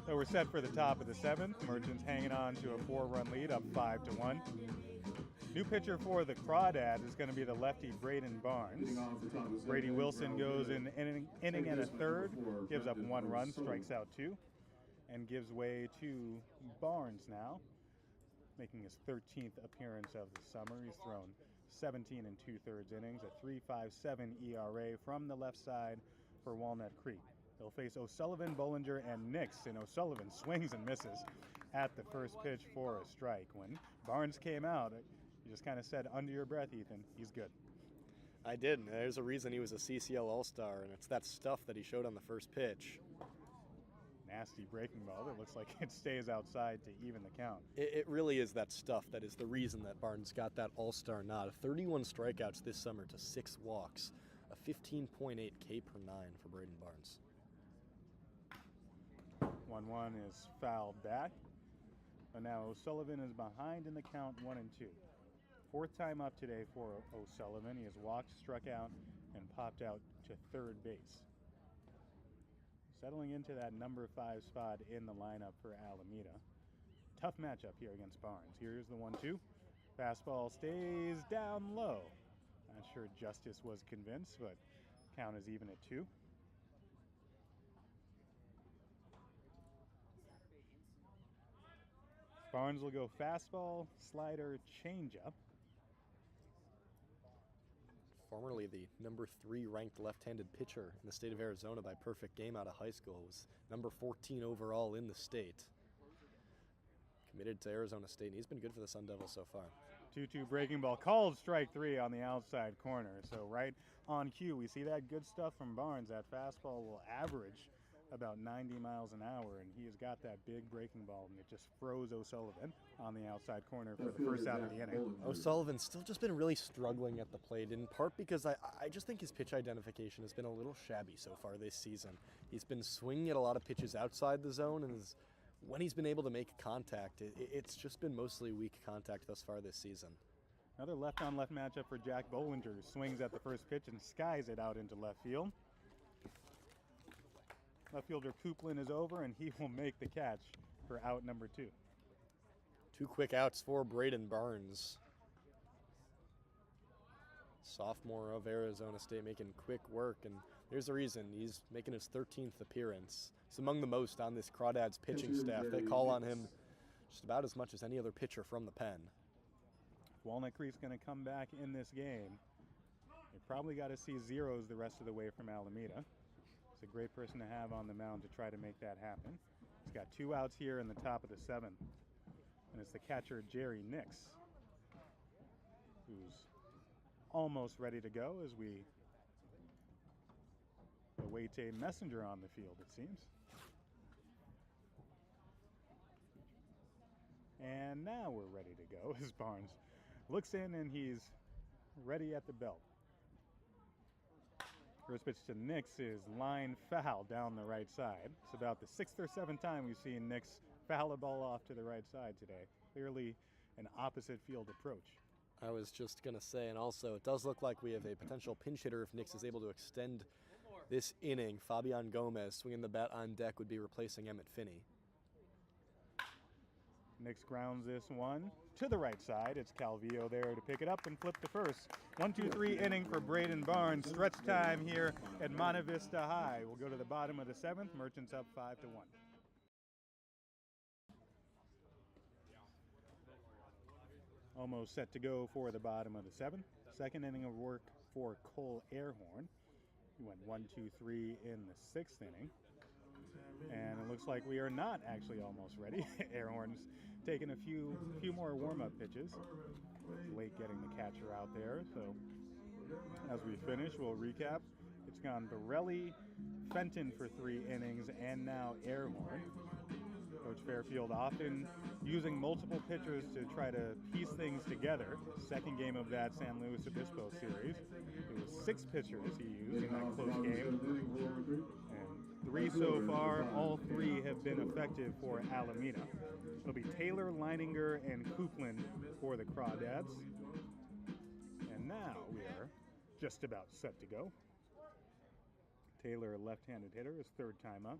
So we're set for the top of the seventh. Merchants hanging on to a 4-run lead, up 5-1. New pitcher for the Crawdads is going to be the lefty Braden Barnes. Brady Wilson goes in inning and a third, gives up 1 run, strikes out 2, and gives way to Barnes now, making his 13th appearance of the summer. He's thrown 17 2/3 innings, a 3.57 ERA from the left side for Walnut Creek. They'll face O'Sullivan, Bollinger, and Nix, and O'Sullivan swings and misses at the first pitch for a strike. When Barnes came out, you just kind of said under your breath, Ethan, he's good. I did. There's a reason he was a CCL All-Star, and it's that stuff that he showed on the first pitch. Nasty breaking ball that looks like it stays outside to even the count. It really is that stuff that is the reason that Barnes got that All-Star nod. 31 strikeouts this summer to 6 walks, a 15.8 K per 9 for Braden Barnes. 1-1 is fouled back, but now O'Sullivan is behind in the count 1-2. 4th time up today for O'Sullivan. He has walked, struck out, and popped out to third base. Settling into that number 5 spot in the lineup for Alameda. Tough matchup here against Barnes. Here's the 1-2. Fastball stays down low. Not sure Justice was convinced, but count is even at 2. Barnes will go fastball, slider, changeup. Formerly the number 3 ranked left-handed pitcher in the state of Arizona by perfect game out of high school, was number 14 overall in the state. Committed to Arizona State, and he's been good for the Sun Devils so far. 2-2 breaking ball, called strike 3 on the outside corner. So right on cue, we see that good stuff from Barnes. That fastball will average about 90 miles an hour, and he has got that big breaking ball, and it just froze O'Sullivan on the outside corner for the first out of the inning. O'Sullivan's still just been really struggling at the plate, in part because I just think his pitch identification has been a little shabby so far this season. He's been swinging at a lot of pitches outside the zone, and when he's been able to make contact, it's just been mostly weak contact thus far this season. Another left-on-left matchup for Jack Bollinger, who swings at the first pitch and skies it out into left field. Left fielder Coupland is over, and he will make the catch for out number 2. 2 quick outs for Braden Barnes. Sophomore of Arizona State, making quick work, and there's a reason. He's making his 13th appearance. He's among the most on this Crawdads pitching staff. They call on him just about as much as any other pitcher from the pen. Walnut Creek's going to come back in this game. You probably got to see zeros the rest of the way from Alameda. It's a great person to have on the mound to try to make that happen. He's got 2 outs here in the top of the 7th. And it's the catcher, Jerry Nix, who's almost ready to go as we await a messenger on the field, it seems. And now we're ready to go as Barnes looks in, and he's ready at the belt. First pitch to Nix is line foul down the right side. It's about the 6th or 7th time we've seen Nix foul a ball off to the right side today. Clearly an opposite field approach. I was just going to say, and also it does look like we have a potential pinch hitter if Nix is able to extend this inning. Fabian Gomez swinging the bat on deck would be replacing Emmett Finney. Nix grounds this one to the right side. It's Calvillo there to pick it up and flip the first. 1-2-3 inning for Braden Barnes. Stretch time here at Monte Vista High. We'll go to the bottom of the 7th. Merchants up 5-1. Almost set to go for the bottom of the 7th. Second inning of work for Cole Ehrhorn. He went 1-2-3 in the 6th inning. And it looks like we are not actually almost ready. Ehrhorn's taking a few more warm-up pitches. Late getting the catcher out there. So as we finish, we'll recap. It's gone Borelli, Fenton for 3 innings, and now Ehrhorn. Coach Fairfield often using multiple pitchers to try to piece things together. Second game of that San Luis Obispo series. It was 6 pitchers he used in that close game. And 3 so far, all 3 have been effective for Alameda. It'll be Taylor, Leininger, and Coupland for the Crawdads. And now we are just about set to go. Taylor, a left-handed hitter, his 3rd time up.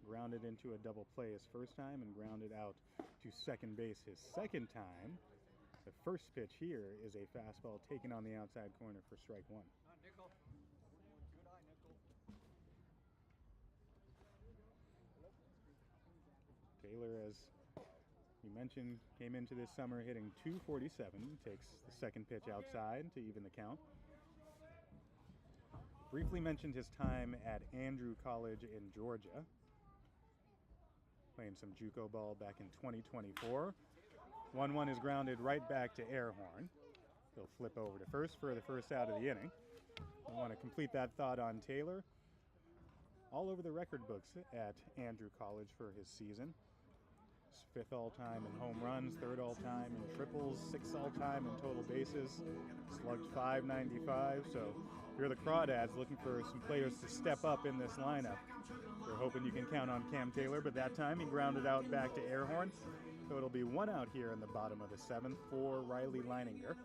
grounded into a double play his first time and grounded out to second base his second time. The first pitch here is a fastball taken on the outside corner for strike one. Taylor, as you mentioned, came into this summer hitting .247, takes the second pitch outside to even the count. Briefly mentioned his time at Andrew College in Georgia, playing some JUCO ball back in 2024. 1-1 is grounded right back to Ehrhorn. He'll flip over to first for the first out of the inning. I want to complete that thought on Taylor. All over the record books at Andrew College for his season. Fifth all-time in home runs, third all-time in triples, sixth all-time in total bases, slugged .595. So if you're the Crawdads looking for some players to step up in this lineup, we're hoping you can count on Cam Taylor, but that time he grounded out back to Ehrhorn. So it'll be one out here in the bottom of the seventh for Riley Leininger.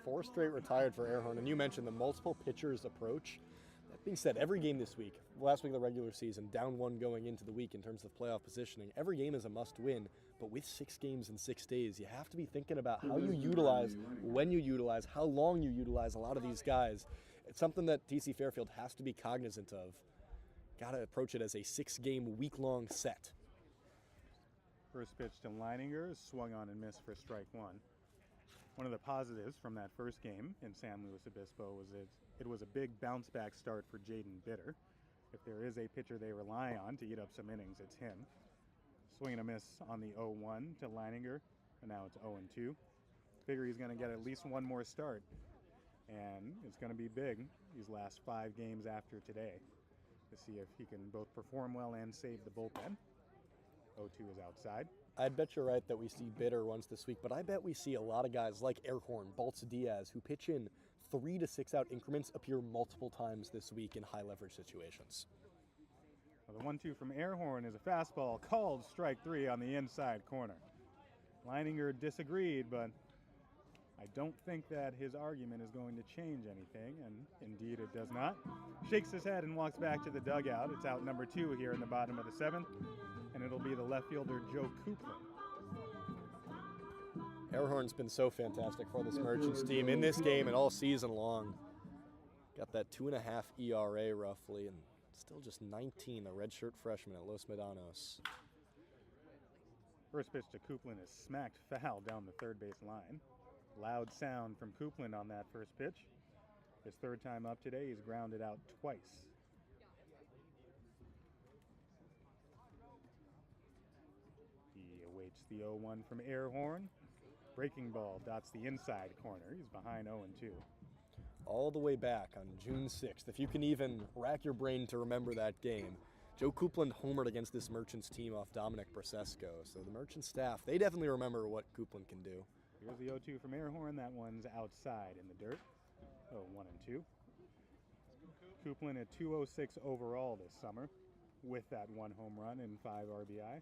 4 straight retired for Ehrhorn, and you mentioned the multiple pitchers approach. That being said, every game this week, last week of the regular season, down 1 going into the week in terms of playoff positioning, every game is a must-win, but with 6 games in 6 days, you have to be thinking about how you utilize, when you utilize, how long you utilize a lot of these guys. It's something that TC Fairfield has to be cognizant of. Got to approach it as a 6-game, week-long set. First pitch to Leininger is swung on and missed for strike one. One of the positives from that first game in San Luis Obispo was it was a big bounce-back start for Jaden Bitter. If there is a pitcher they rely on to eat up some innings, it's him. Swing and a miss on the 0-1 to Leininger, and now it's 0-2. Figure he's going to get at least one more start, and it's going to be big these last 5 games after today to see if he can both perform well and save the bullpen. 0-2 is outside. I'd bet you're right that we see Bitter once this week, but I bet we see a lot of guys like Ehrhorn, Baltz Diaz, who pitch in 3 to 6 out increments appear multiple times this week in high leverage situations. Well, the 1-2 from Ehrhorn is a fastball called strike 3 on the inside corner. Leininger disagreed, but I don't think that his argument is going to change anything, and indeed it does not. Shakes his head and walks back to the dugout. It's out number 2 here in the bottom of the 7th, and it'll be the left fielder Joe Coupland. Ehrhorn's been so fantastic for this Merchants team in this game and all season long. Got that 2.5 ERA roughly, and still just 19, a redshirt freshman at Los Medanos. First pitch to Coupland is smacked foul down the third base line. Loud sound from Coupland on that first pitch. His third time up today, he's grounded out twice. He awaits the 0-1 from Ehrhorn. Breaking ball dots the inside corner. He's behind 0-2. All the way back on June 6th, if you can even rack your brain to remember that game, Joe Coupland homered against this Merchants team off Dominic Brasesco. So the Merchants staff, they definitely remember what Coupland can do. Here's the 0-2 from Ehrhorn. That one's outside in the dirt. 1-2. Coupland at 206 overall this summer with that 1 home run and 5 RBI.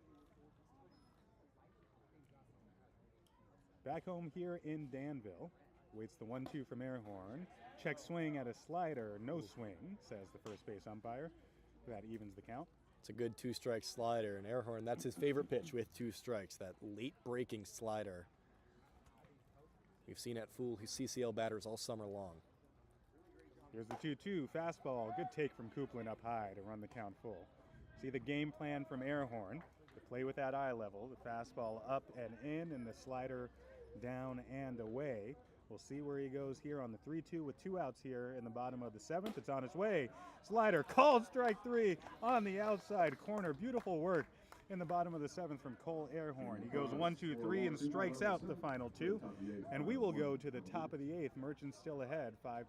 Back home here in Danville, waits the 1-2 from Ehrhorn. Check swing at a slider, no swing, says the first base umpire. That evens the count. It's a good 2-strike slider, and Ehrhorn, that's his favorite pitch with 2 strikes, that late breaking slider. We've seen it fool his CCL batters all summer long. Here's the 2-2 fastball. Good take from Coupland up high to run the count full. See the game plan from Ehrhorn to play with that eye level. The fastball up and in, and the slider down and away. We'll see where he goes here on the 3-2 with 2 outs here in the bottom of the 7th. It's on its way. Slider called strike 3 on the outside corner. Beautiful work in the bottom of the 7th from Cole Ehrhorn. He goes 1-2-3 and strikes out the final 2. And we will go to the top of the 8th. Merchants still ahead 5-1.